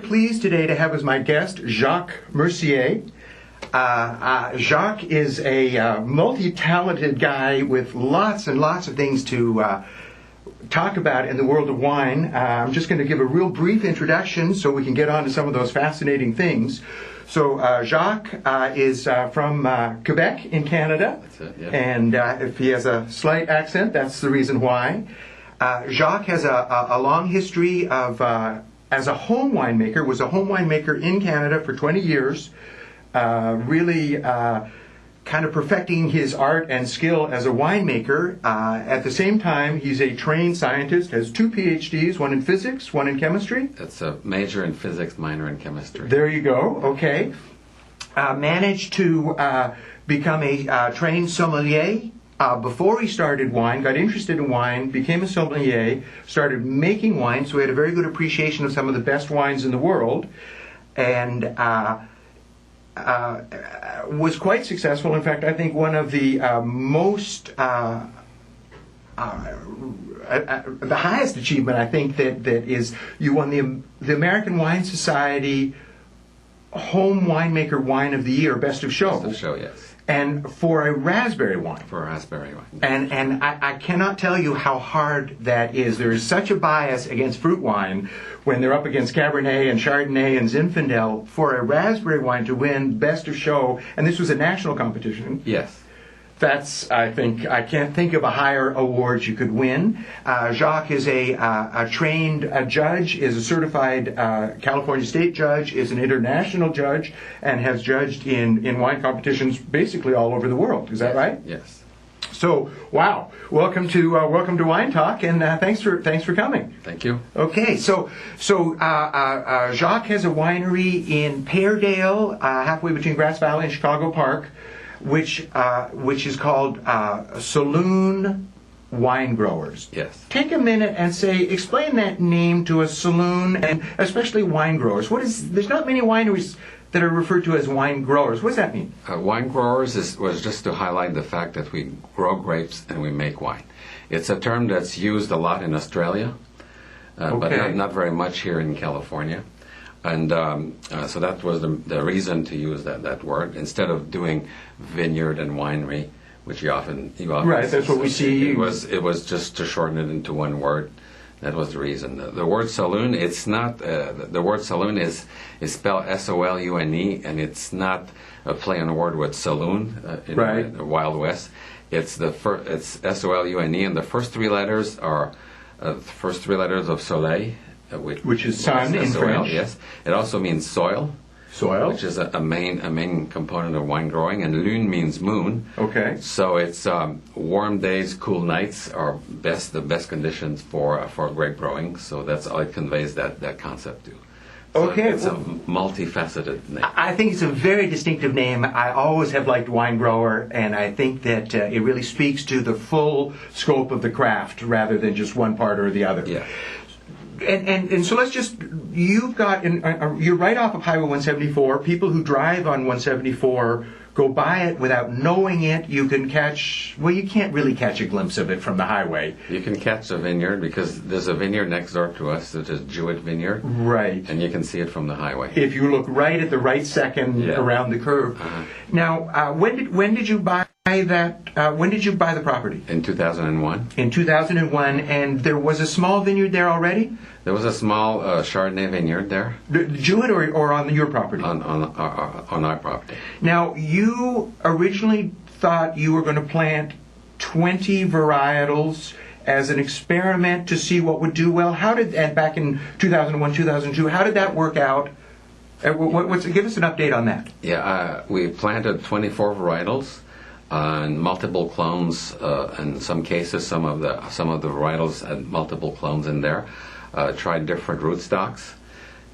Pleased today to have as my guest Jacques Mercier. Jacques is a multi-talented guy with lots and lots of things to talk about in the world of wine. I'm just going to give a real brief introduction so we can get on to some of those fascinating things. So Jacques is from Quebec in Canada. That's it, yeah. And if he has a slight accent, that's the reason why. Jacques has a long history of as a home winemaker, was a home winemaker in Canada for 20 years, really kind of perfecting his art and skill as a winemaker. At the same time, he's a trained scientist, has 2 PhDs, one in physics, one in chemistry. That's a major in physics, minor in chemistry. There you go, okay. Managed to become a trained sommelier. Before he started wine, got interested in wine, became a sommelier, started making wine, so he had a very good appreciation of some of the best wines in the world, and was quite successful. In fact, I think one of the the highest achievement, I think, that is you won the American Wine Society Home Winemaker Wine of the Year, Best of Show. Best of Show, yes. And for a raspberry wine. For a raspberry wine. And I cannot tell you how hard that is. There is such a bias against fruit wine when they're up against Cabernet and Chardonnay and Zinfandel. For a raspberry wine to win Best of Show, and this was a national competition. Yes. That's, I think, I can't think of a higher award you could win. Jacques is a trained judge, is a certified California state judge, is an international judge, and has judged in wine competitions basically all over the world. Is that right? Yes. So, wow! Welcome to Wine Talk, and thanks for coming. Thank you. Okay, so Jacques has a winery in Peardale, halfway between Grass Valley and Chicago Park, which is called Saloon Wine Growers. Yes. Take a minute and explain that name to a saloon, and especially wine growers. There's not many wineries that are referred to as wine growers. What does that mean? Wine growers was just to highlight the fact that we grow grapes and we make wine. It's a term that's used a lot in Australia, but not very much here in California. And so that was the reason to use that word instead of doing vineyard and winery, which you often right. That's what we see. It was just to shorten it into one word. That was the reason. The word saloon. It's not. The word saloon is spelled S-O-L-U-N-E, and it's not a play on a word with saloon in the Wild West. It's it's S-O-L-U-N-E, and the first 3 letters are the first 3 letters of soleil. Which is sun in French. Yes. It also means soil. Soil. Which is a main component of wine growing. And lune means moon. Okay. So it's warm days, cool nights are the best conditions for grape growing. So that's all it conveys that concept to. So okay. It's a multifaceted name. I think it's a very distinctive name. I always have liked wine grower, and I think that it really speaks to the full scope of the craft rather than just one part or the other. Yeah. And so you've got, you're right off of Highway 174. People who drive on 174 go by it without knowing it. You can't really catch a glimpse of it from the highway. You can catch the vineyard because there's a vineyard next door to us, which is Jewett Vineyard. Right. And you can see it from the highway. If you look right at the right second around the curve. Uh-huh. Now, when did you buy that? When did you buy the property? In 2001. In 2001, and there was a small vineyard there already? There was a small Chardonnay vineyard there. Jewett or on your property? On our property. Now, you originally thought you were going to plant 20 varietals as an experiment to see what would do well. And back in 2001, 2002, how did that work out? Give us an update on that. Yeah, we planted 24 varietals and multiple clones. In some cases, some of the varietals had multiple clones in there. Tried different rootstocks,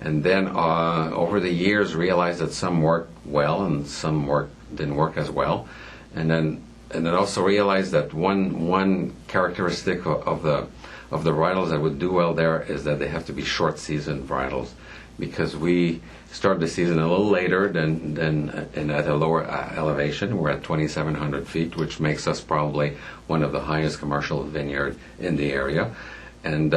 and then over the years realized that some worked well and some didn't work as well, and then also realized that one characteristic of the varietals that would do well there is that they have to be short season varietals, because we started the season a little later than at a lower elevation. We're at 2,700 feet, which makes us probably one of the highest commercial vineyard in the area, and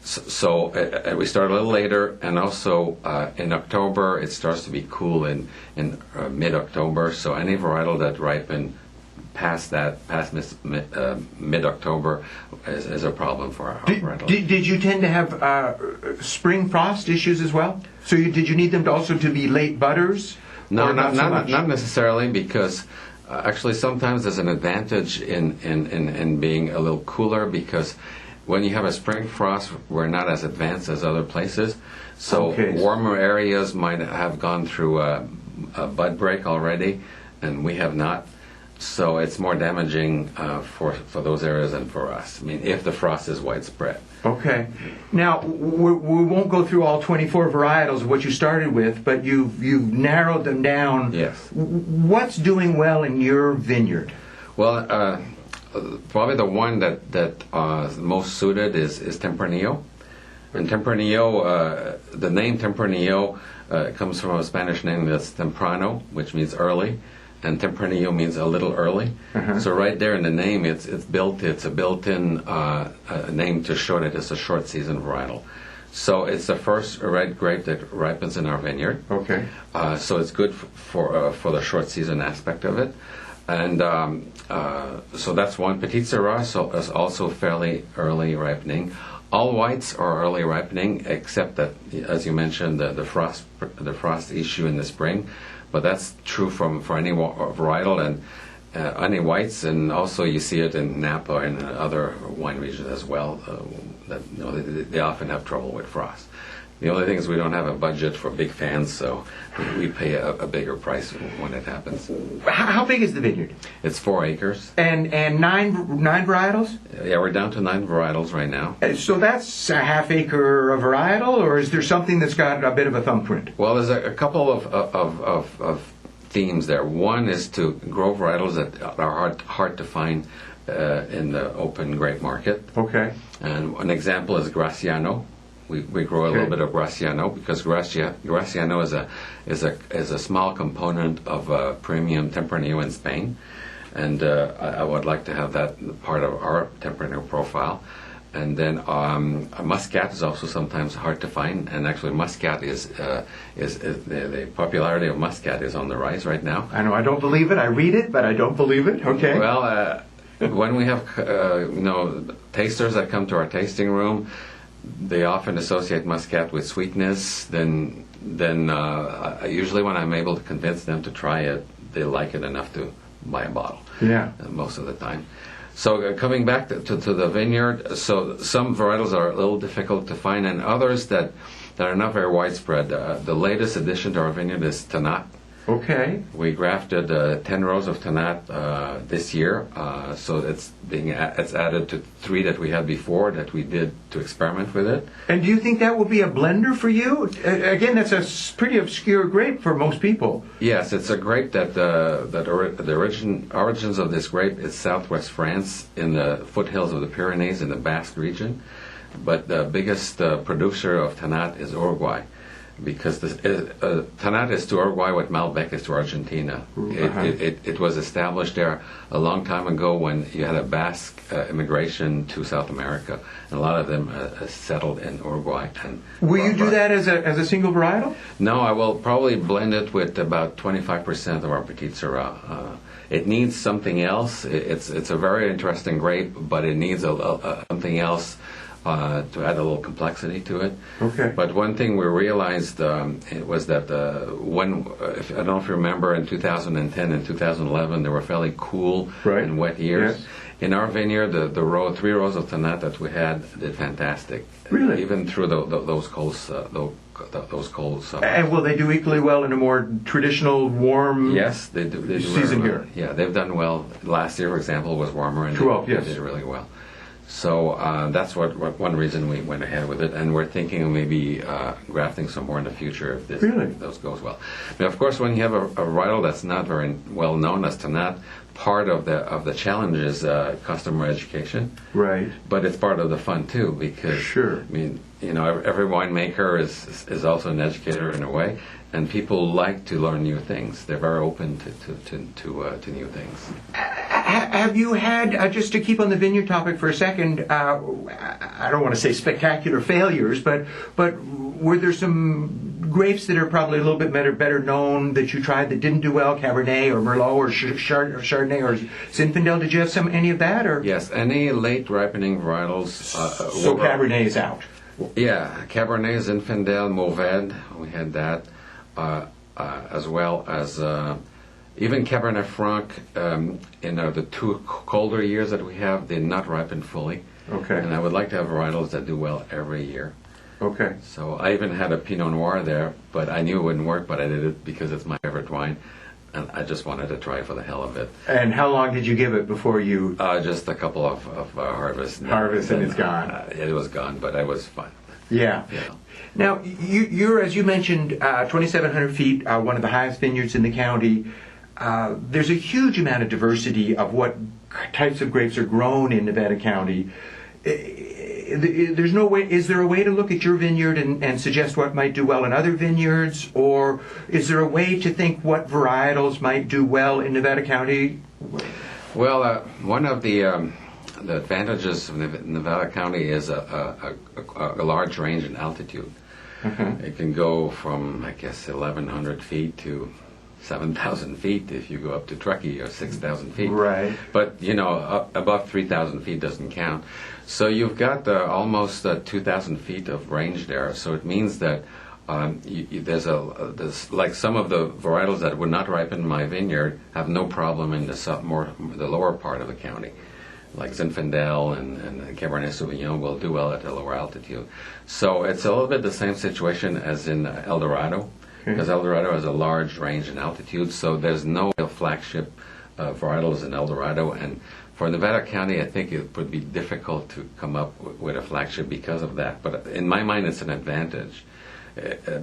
So we start a little later, and also in October it starts to be cool in mid-October. So any varietal that ripen past mid-October is a problem for our varietal. Did you tend to have spring frost issues as well? So did you need them to be late budders? No, or not so much? not necessarily, because actually sometimes there's an advantage in being a little cooler, because when you have a spring frost, we're not as advanced as other places. So warmer areas might have gone through a bud break already, and we have not. So it's more damaging for those areas than for us. I mean, if the frost is widespread. Okay. Now, we won't go through all 24 varietals of what you started with, but you've narrowed them down. Yes. What's doing well in your vineyard? Well, probably the one that most suited is Tempranillo. And Tempranillo, the name Tempranillo comes from a Spanish name that's temprano, which means early, and Tempranillo means a little early. So right there in the name, it's a built-in name to show that it's a short season varietal. So it's the first red grape that ripens in our vineyard. Okay. So it's good for the short season aspect of it. And so that's one. Petite Sirah is also fairly early ripening. All whites are early ripening, except that, as you mentioned, the frost issue in the spring. But that's true for any varietal and any whites, and also you see it in Napa and other wine regions as well. They often have trouble with frost. The only thing is we don't have a budget for big fans, so we pay a bigger price when it happens. How big is the vineyard? It's 4 acres. And nine varietals? Yeah, we're down to 9 varietals right now. So that's a half acre varietal, or is there something that's got a bit of a thumbprint? Well, there's a couple of themes there. One is to grow varietals that are hard to find in the open grape market. Okay. And an example is Graciano. We grow a little bit of Graciano because Graciano is a small component of premium Tempranillo in Spain, and I would like to have that part of our Tempranillo profile. And then Muscat is also sometimes hard to find, and actually Muscat is the popularity of Muscat is on the rise right now. I know, I don't believe it. I read it, but I don't believe it. Okay. Well, when we have tasters that come to our tasting room, they often associate Muscat with sweetness. Then usually when I'm able to convince them to try it, they like it enough to buy a bottle. Yeah. Most of the time. So coming back to the vineyard, so some varietals are a little difficult to find, and others that are not very widespread. The latest addition to our vineyard is Tannat. Okay. We grafted 10 rows of Tannat this year, so it's added to 3 that we had before that we did to experiment with it. And do you think that will be a blender for you? Again, that's a pretty obscure grape for most people. Yes, it's a grape that the origins of this grape is southwest France in the foothills of the Pyrenees in the Basque region, but the biggest producer of Tannat is Uruguay. Because Tannat is to Uruguay what Malbec is to Argentina. It was established there a long time ago when you had a Basque immigration to South America, and a lot of them settled in Uruguay. Will you do that as a single varietal? No, I will probably blend it with about 25% of our Petite Sirah. It needs something else. It's a very interesting grape, but it needs something else. To add a little complexity to it. Okay. But one thing we realized was that I don't know if you remember, in 2010 and 2011, there were fairly cool and wet years. Yes. In our vineyard, the 3 rows of Tannat that we had did fantastic. Really? Even through those cold summers. And will they do equally well in a more traditional, warm Yes, they do season here? Yeah, they've done well. Last year, for example, was warmer, and they did really well. So that's one reason we went ahead with it, and we're thinking of maybe grafting some more in the future if those goes well. Now, of course, when you have a varietal that's not very well known as Tannat, part of the challenge is customer education. Right. But it's part of the fun too, because sure. I mean, every winemaker is also an educator in a way, and people like to learn new things. They're very open to new things. Have you had, just to keep on the vineyard topic for a second, I don't want to say spectacular failures, but were there some grapes that are probably a little bit better known that you tried that didn't do well, Cabernet or Merlot or Chardonnay or Zinfandel? Did you have any of that? Or Yes, any late ripening varietals. So Cabernet is out. Yeah, Cabernet, Zinfandel, Mourvèdre, we had that, as well as even Cabernet Franc. In the 2 colder years that we have, they're not ripened fully. Okay. And I would like to have varietals that do well every year. Okay. So I even had a Pinot Noir there, but I knew it wouldn't work, but I did it because it's my favorite wine, and I just wanted to try it for the hell of it. And how long did you give it before you... Just a couple of harvests. Harvest and it's gone. It was gone, but it was fun. Yeah. Now, you're, as you mentioned, 2,700 feet, one of the highest vineyards in the county. There's a huge amount of diversity of what types of grapes are grown in Nevada County. There's no way. Is there a way to look at your vineyard and suggest what might do well in other vineyards, or is there a way to think what varietals might do well in Nevada County? Well, one of the advantages of Nevada County is a large range in altitude. It can go from, I guess, 1,100 feet to 7,000 feet if you go up to Truckee, or 6,000 feet. Right. But, above 3,000 feet doesn't count. So you've got almost 2,000 feet of range there. So it means that there's like some of the varietals that would not ripen in my vineyard have no problem in the lower part of the county. Like Zinfandel and Cabernet Sauvignon will do well at a lower altitude. So it's a little bit the same situation as in El Dorado, because El Dorado has a large range in altitude, so there's no real flagship varietals in El Dorado. And for Nevada County, I think it would be difficult to come up with a flagship because of that. But in my mind, it's an advantage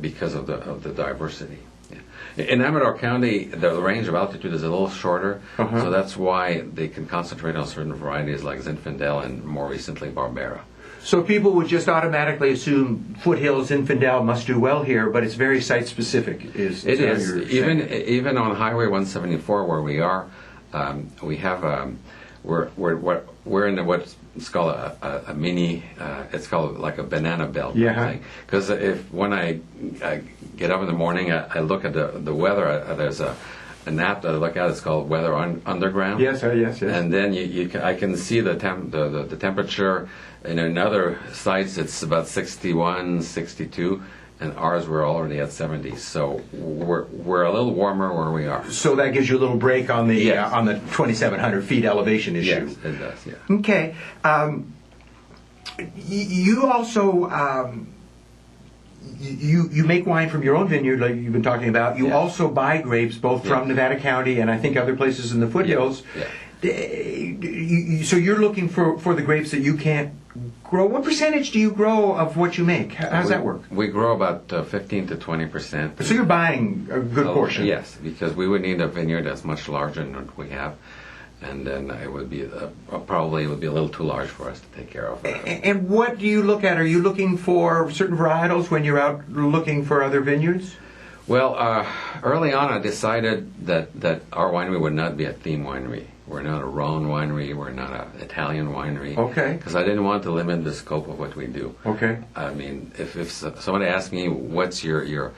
because of the diversity. Yeah. In Amador County, the range of altitude is a little shorter, so that's why they can concentrate on certain varieties like Zinfandel and more recently Barbera. So people would just automatically assume foothills, Zinfandel must do well here, but it's very site specific. It is. Even on Highway 174 where we are, we have we're in what's called a mini. It's called like a banana belt. Yeah. Because when I get up in the morning, I look at the weather. There's an app that I look at. It's called Weather Underground. Yes. And then I can see the temperature. And in other sites, it's about 61, 62. And ours, we're already at 70, so we're a little warmer where we are. So that gives you a little break on the 2,700 feet elevation issue. Yes, it does. Yeah. Okay. You also you make wine from your own vineyard, like you've been talking about. You also buy grapes both from Nevada County and I think other places in the foothills. So you're looking for the grapes that you can't grow. What percentage do you grow of what you make? How does that work? We grow about 15 to 20%. So you're buying a good portion. Yes, because we would need a vineyard that's much larger than what we have, and then it would be probably a little too large for us to take care of. And what do you look at? Are you looking for certain varietals when you're out looking for other vineyards? Well, early on I decided that our winery would not be a theme winery. We're not a Rhone winery. We're not an Italian winery. Okay. Because I didn't want to limit the scope of what we do. Okay. I mean, if somebody asked me what's your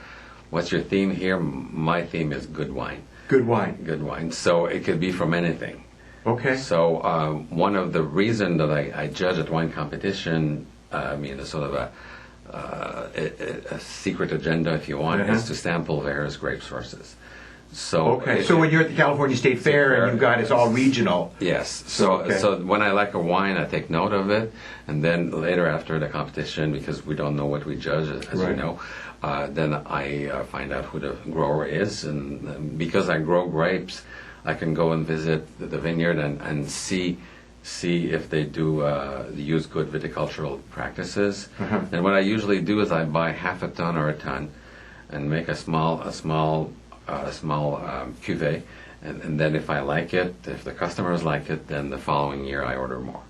theme here, my theme is good wine. Good wine. Good wine. So it could be from anything. Okay. So one of the reasons that I judge at wine competition, it's sort of a secret agenda, if you want, is to sample various grape sources. So so when you're at the California State Fair and you've got it's all regional. Yes. So when I like a wine, I take note of it, and then later after the competition, because we don't know what we judge, as you know, then I find out who the grower is, and because I grow grapes, I can go and visit the vineyard and see if they do use good viticultural practices. And what I usually do is I buy half a ton or a ton, and make a small cuvee, and then if I like it, if the customers like it, then the following year I order more.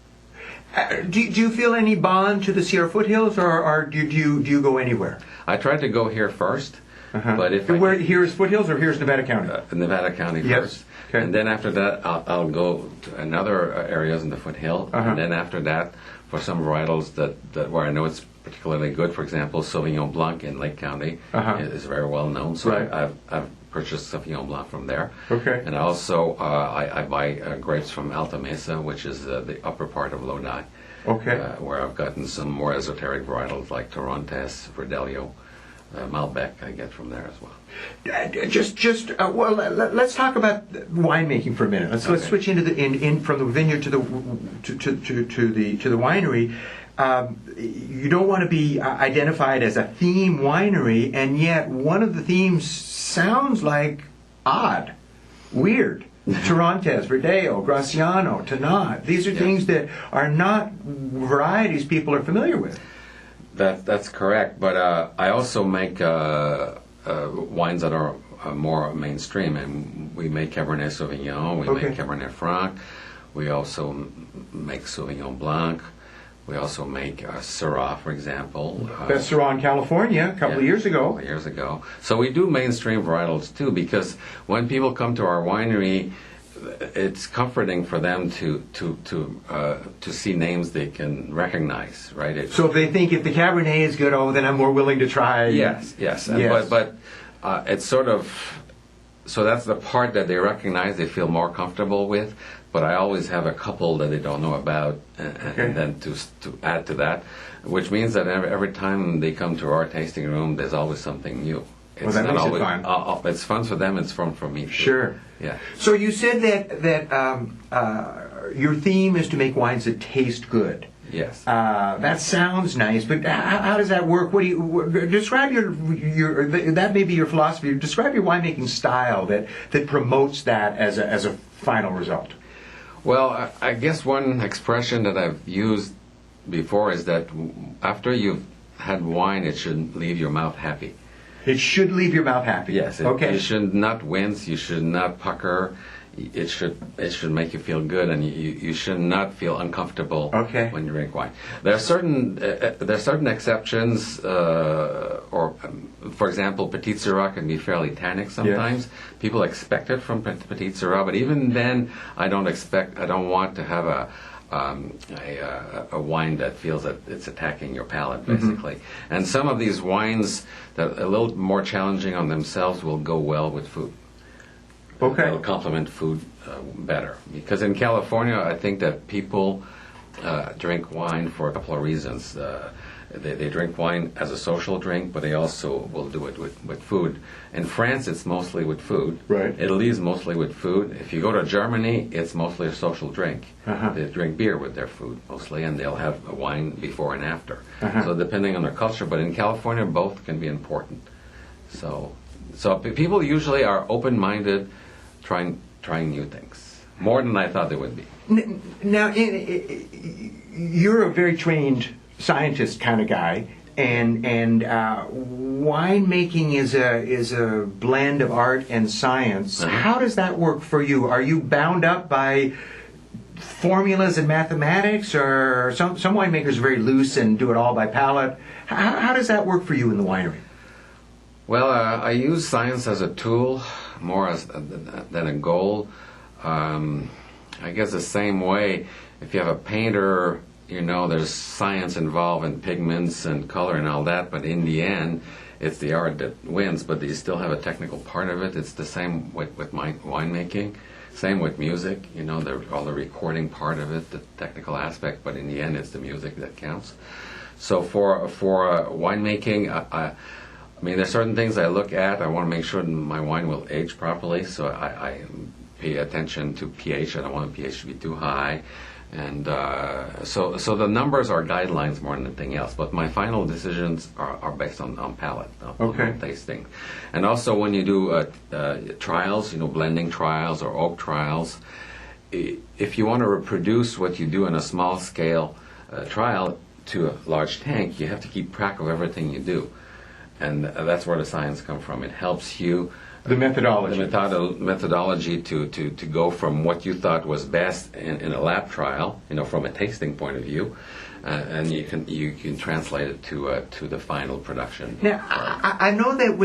Do you feel any bond to the Sierra foothills, or do you go anywhere? I tried to go here first, but if here's foothills or here's Nevada County? Nevada County Yes. first. Okay. And then after that, I'll go to another areas in the foothill. And then after that, for some varietals that where I know it's particularly good, for example, Sauvignon Blanc in Lake County is very well known. So Right. I've purchased Sauvignon Blanc from there. Okay. And also I buy grapes from Alta Mesa, which is the upper part of Lodi. Okay. Where I've gotten some more esoteric varietals like Torrontés, Verdelho, Malbec I get from there as well. Let's talk about winemaking for a minute. Let's switch into from the vineyard to the winery. You don't want to be identified as a theme winery, and yet one of the themes sounds like odd, weird. Torrontés, Verdelho, Graciano, Tannat. These are things that are not varieties people are familiar with. That's correct, but I also make wines that are more mainstream, and we make Cabernet Sauvignon, we make Cabernet Franc, we also make Sauvignon Blanc, we also make Syrah, for example. Best Syrah in California a couple of years ago. So we do mainstream varietals too, because when people come to our winery, it's comforting for them to see names they can recognize, right? So if they think if the Cabernet is good, then I'm more willing to try. Yes. But it's sort of, so that's the part that they recognize, they feel more comfortable with. But I always have a couple that they don't know about, and then to add to that, which means that every time they come to our tasting room, there's always something new. It's that not makes always, it fun. It's fun for them. It's fun for me too. Sure. Yeah. So you said that your theme is to make wines that taste good. Yes. That sounds nice, but how does that work? What do you describe your that may be your philosophy? Describe your winemaking style that promotes that as a final result. Well, I guess one expression that I've used before is that after you've had wine, it should leave your mouth happy. It should leave your mouth happy. Yes. You should not wince. You should not pucker. It should make you feel good, and you should not feel uncomfortable when you drink wine. There are certain exceptions, for example, Petit Syrah can be fairly tannic sometimes. Yes. People expect it from Petit Syrah, but even then, I don't want to have a wine that feels that it's attacking your palate, basically. Mm-hmm. And some of these wines that are a little more challenging on themselves will go well with food. It'll complement food better. Because in California, I think that people drink wine for a couple of reasons. They drink wine as a social drink, but they also will do it with food. In France, it's mostly with food. Right. Italy is mostly with food. If you go to Germany, it's mostly a social drink. They drink beer with their food mostly, and they'll have a wine before and after. So depending on their culture, but in California, both can be important. So people usually are open-minded, trying new things, more than I thought they would be. Now, you're a very trained scientist kind of guy, and winemaking is a blend of art and science. How does that work for you? Are you bound up by formulas and mathematics, or some winemakers are very loose and do it all by palate? How does that work for you in the winery? Well, I use science as a tool more than a goal. I guess the same way, if you have a painter, there's science involved in pigments and color and all that, but in the end, it's the art that wins, but you still have a technical part of it. It's the same with my winemaking, same with music, all the recording part of it, the technical aspect, but in the end, it's the music that counts. So for winemaking, I mean, there's certain things I look at. I want to make sure my wine will age properly, so I pay attention to pH. I don't want the pH to be too high. And so the numbers are guidelines more than anything else. But my final decisions are based on palate, on tasting. And also when you do trials, blending trials or oak trials, if you want to reproduce what you do in a small-scale trial to a large tank, you have to keep track of everything you do. and that's where the science comes from. It helps you The methodology. methodology to go from what you thought was best in a lab trial, from a tasting point of view, and you can translate it to the final production. Now, I know that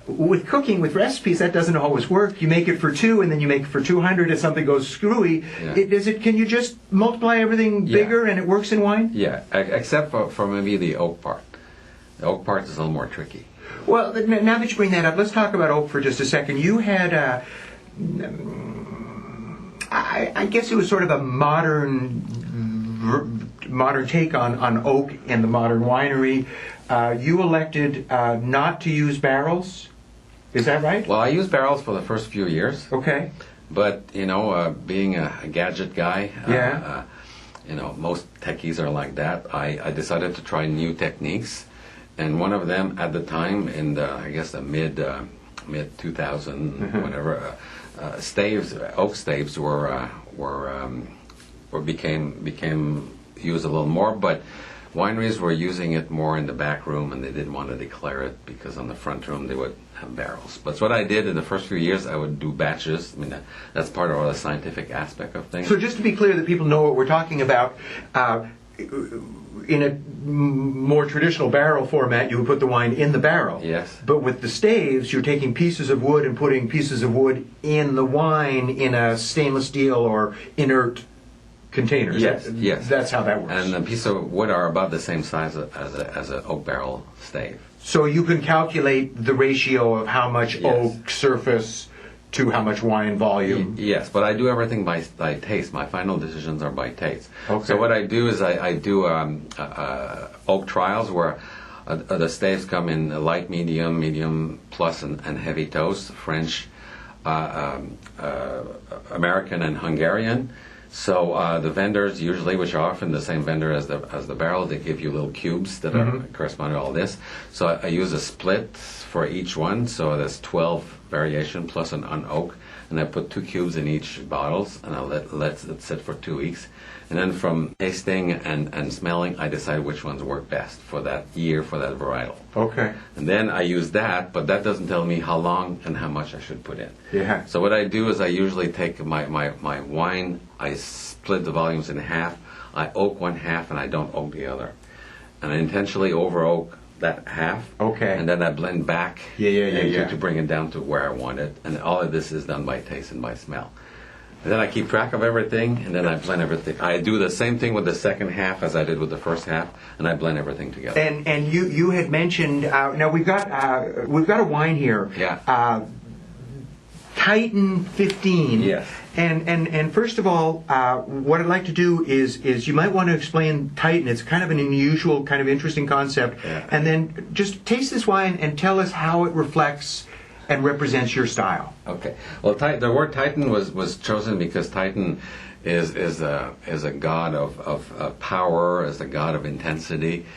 with cooking, with recipes, that doesn't always work. You make it for 2, and then you make it for 200, and something goes screwy. Yeah. Can you just multiply everything bigger, and it works in wine? Yeah, except for maybe the oak part. The oak part is a little more tricky. Well, now that you bring that up, let's talk about oak for just a second. You had I guess it was sort of a modern take on oak and the modern winery. You elected not to use barrels. Is that right? Well, I used barrels for the first few years. Okay. But, being a gadget guy, most techies are like that. I decided to try new techniques. And one of them at the time, in the mid 2000 whatever, oak staves became used a little more, but wineries were using it more in the back room, and they didn't want to declare it because on the front room they would have barrels. But what I did in the first few years, I would do batches. I mean, that's part of the scientific aspect of things. So just to be clear that people know what we're talking about, in a more traditional barrel format, you would put the wine in the barrel. Yes. But with the staves, you're taking pieces of wood and putting pieces of wood in the wine in a stainless steel or inert container. Yes. That's how that works. And the piece of wood are about the same size as an oak barrel stave. So you can calculate the ratio of how much Yes. oak surface to how much wine volume. Yes, but I do everything by taste. My final decisions are by taste. Okay. So what I do is I do oak trials where the staves come in light, medium plus, and heavy toast, French, American, and Hungarian. So the vendors usually, which are often the same vendor as the barrel, they give you little cubes that are correspond to all this. So I use a split for each one. So there's 12 variation plus an oak, and I put 2 cubes in each bottles, and I let it sit for 2 weeks. And then from tasting and smelling, I decide which ones work best for that year, for that varietal. Okay. And then I use that, but that doesn't tell me how long and how much I should put in. Yeah. So what I do is I usually take my wine, I split the volumes in half, I oak one half, and I don't oak the other. And I intentionally over oak that half. Okay. And then I blend back to bring it down to where I want it. And all of this is done by taste and by smell. And then I keep track of everything, and then I blend everything. I do the same thing with the second half as I did with the first half, and I blend everything together. And you had mentioned now we've got a wine here. Yeah. Titan 15. Yes. And first of all, what I'd like to do is you might want to explain Titan. It's kind of an unusual, kind of interesting concept. Yeah. And then just taste this wine and tell us how it reflects and represents your style. Okay. Well, the word Titan was chosen because Titan is a god of power, is a god of intensity,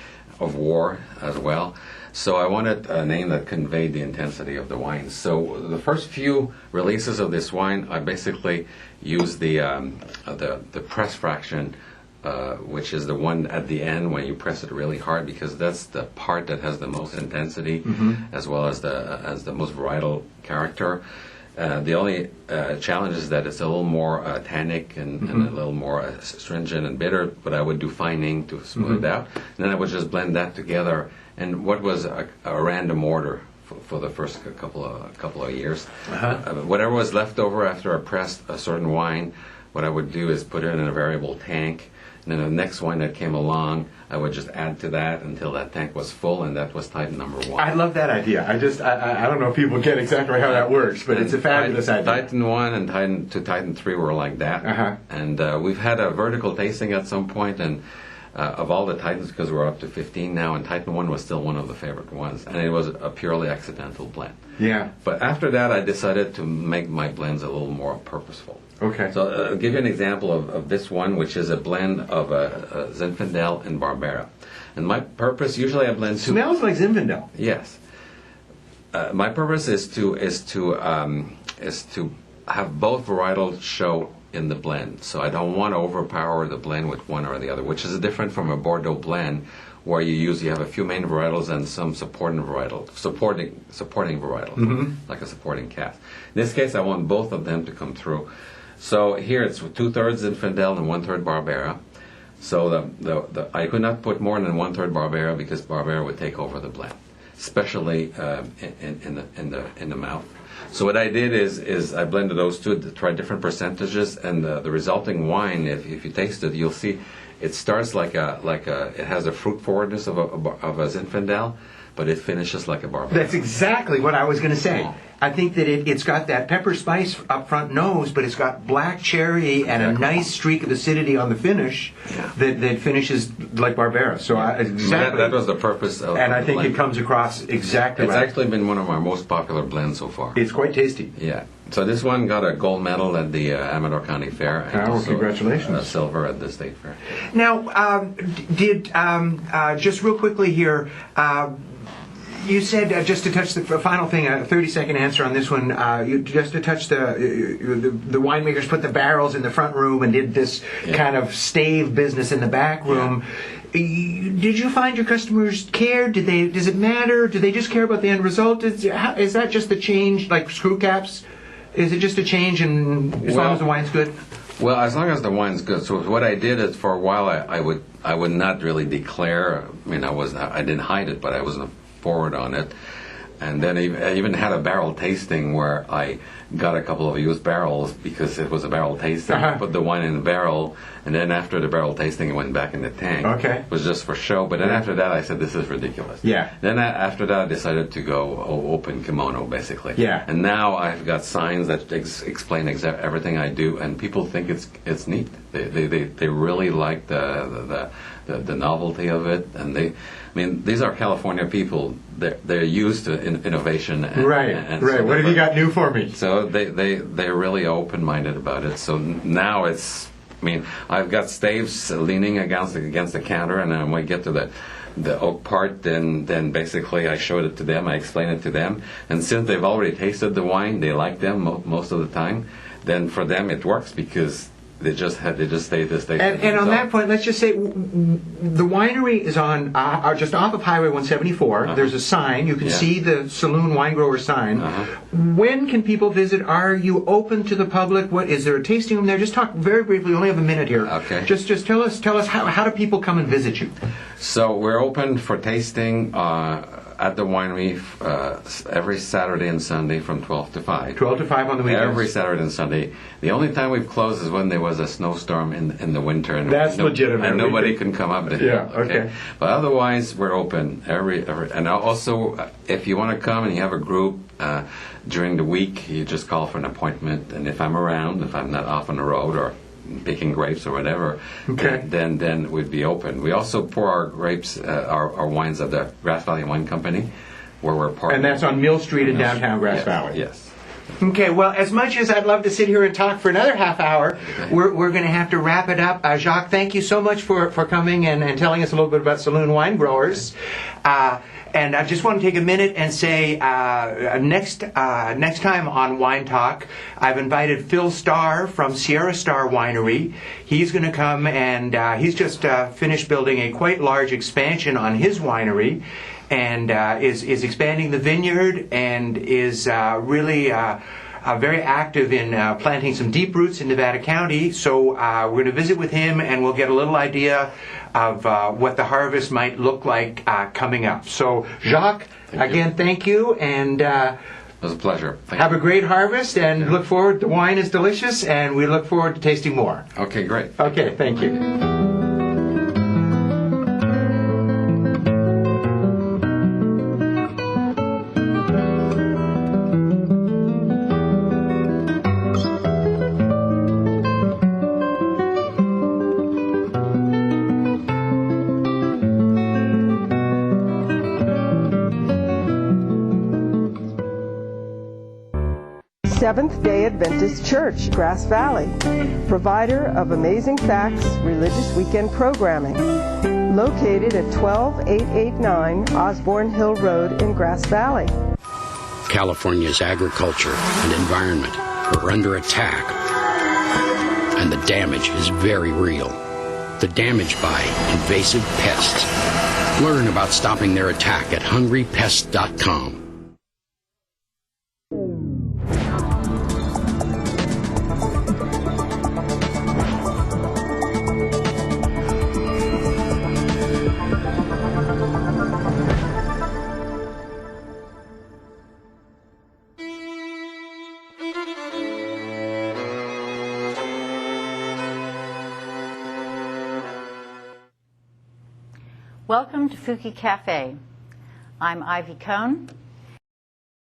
of war as well. So I wanted a name that conveyed the intensity of the wine. So the first few releases of this wine, I basically used the press fraction, which is the one at the end when you press it really hard, because that's the part that has the most intensity, as well as the most varietal character. The only challenge is that it's a little more tannic and a little more astringent and bitter, but I would do fining to smooth it out. And then I would just blend that together. And what was a random order for the first couple of years. Whatever was left over after I pressed a certain wine, what I would do is put it in a variable tank. And then the next wine that came along, I would just add to that until that tank was full, and that was Titan number 1. I love that idea. I don't know if people get exactly how that works, but it's a fabulous idea. Titan 1 and Titan 3 were like that. And we've had a vertical tasting at some point, and of all the Titans, because we're up to 15 now, and Titan 1 was still one of the favorite ones, and it was a purely accidental blend. Yeah. But after that, I decided to make my blends a little more purposeful. Okay. So I'll give you an example of this one, which is a blend of Zinfandel and Barbera. And my purpose, usually I blend two. Smells like Zinfandel. Yes. My purpose is to have both varietals show in the blend. So I don't want to overpower the blend with one or the other, which is different from a Bordeaux blend, where you have a few main varietals and some supporting varietals, like a supporting cast. In this case, I want both of them to come through. So here it's 2/3 Zinfandel and 1/3 Barbera. So I could not put more than 1/3 Barbera because Barbera would take over the blend, especially in the mouth. So what I did is I blended those two to try different percentages, and the resulting wine, if you taste it, you'll see it starts like it has a fruit forwardness of a Zinfandel, but it finishes like a Barbera. That's exactly what I was going to say. I think that it's got that pepper spice up front nose, but it's got black cherry and a nice streak of acidity on the finish that finishes like Barbera. So exactly. That was the purpose of and I think blend. It comes across exactly It's right. actually been one of our most popular blends so far. It's quite tasty. Yeah. So this one got a gold medal at the Amador County Fair. And also congratulations. A silver at the state fair. Now, just real quickly here, you said, just to touch the final thing, a 30-second answer on this one, just to touch the winemakers put the barrels in the front room and did this kind of stave business in the back room. Yeah. Did you find your customers care? Does it matter? Do they just care about the end result? Is that just the change, like screw caps? Is it just a change and as long as the wine's good? Well, as long as the wine's good. So what I did is for a while I would not really declare. I mean, I didn't hide it, but I wasn't forward on it. And then I even had a barrel tasting where I got a couple of used barrels because it was a barrel tasting. I put the wine in the barrel, and then after the barrel tasting, it went back in the tank. Okay. It was just for show. But then after that, I said, this is ridiculous. Yeah. Then after that, I decided to go open kimono, basically. Yeah. And now I've got signs that explain everything I do, and people think it's neat. They really like the novelty of it, and these are California people. They're used to innovation. Right. So what have you got new for me? So they're really open-minded about it. So now I've got staves leaning against the counter, and then when we get to the oak part, then basically I showed it to them, I explained it to them, and since they've already tasted the wine, they like them most of the time. Then for them it works because they just stay this day. And on that point, let's just say the winery is on just off of Highway 174. There's a sign. You can see the Saloon Wine Grower sign. When can people visit? Are you open to the public? What is there a tasting room there? Just talk very briefly. We only have a minute here. Okay. Just tell us how do people come and visit you? So we're open for tasting at the winery every Saturday and Sunday from 12 to 5. 12 to 5 on the weekends. Every Saturday and Sunday. The only time we've closed is when there was a snowstorm in the winter. And that's legitimate. And nobody can come up to hill. Yeah, okay. But otherwise, we're open every. And also, if you want to come and you have a group during the week, you just call for an appointment. And if I'm around, if I'm not off on the road or picking grapes or whatever, then we'd be open. We also pour our grapes, our wines at the Grass Valley Wine Company, where we're partnering. And that's on Mill Street in downtown Grass Valley. Yes. Okay, well, as much as I'd love to sit here and talk for another half hour, we're going to have to wrap it up. Jacques, thank you so much for coming and telling us a little bit about Saloon Wine Growers. And I just want to take a minute and say next time on Wine Talk, I've invited Phil Starr from Sierra Starr Winery. He's going to come and he's just finished building a quite large expansion on his winery, and is expanding the vineyard and is really very active in planting some deep roots in Nevada County. So we're going to visit with him and we'll get a little idea of what the harvest might look like coming up. So Jacques, thank you, and it was a pleasure. Have a great harvest, and look forward. The wine is delicious, and we look forward to tasting more. Okay, great. Okay, thank you. Seventh-day Adventist Church, Grass Valley, provider of amazing facts, religious weekend programming, located at 12889 Osborne Hill Road in Grass Valley. California's agriculture and environment are under attack, and the damage is very real. The damage by invasive pests, Learn about stopping their attack at hungrypest.com. Welcome to Fuki Cafe. I'm Ivy Cohn,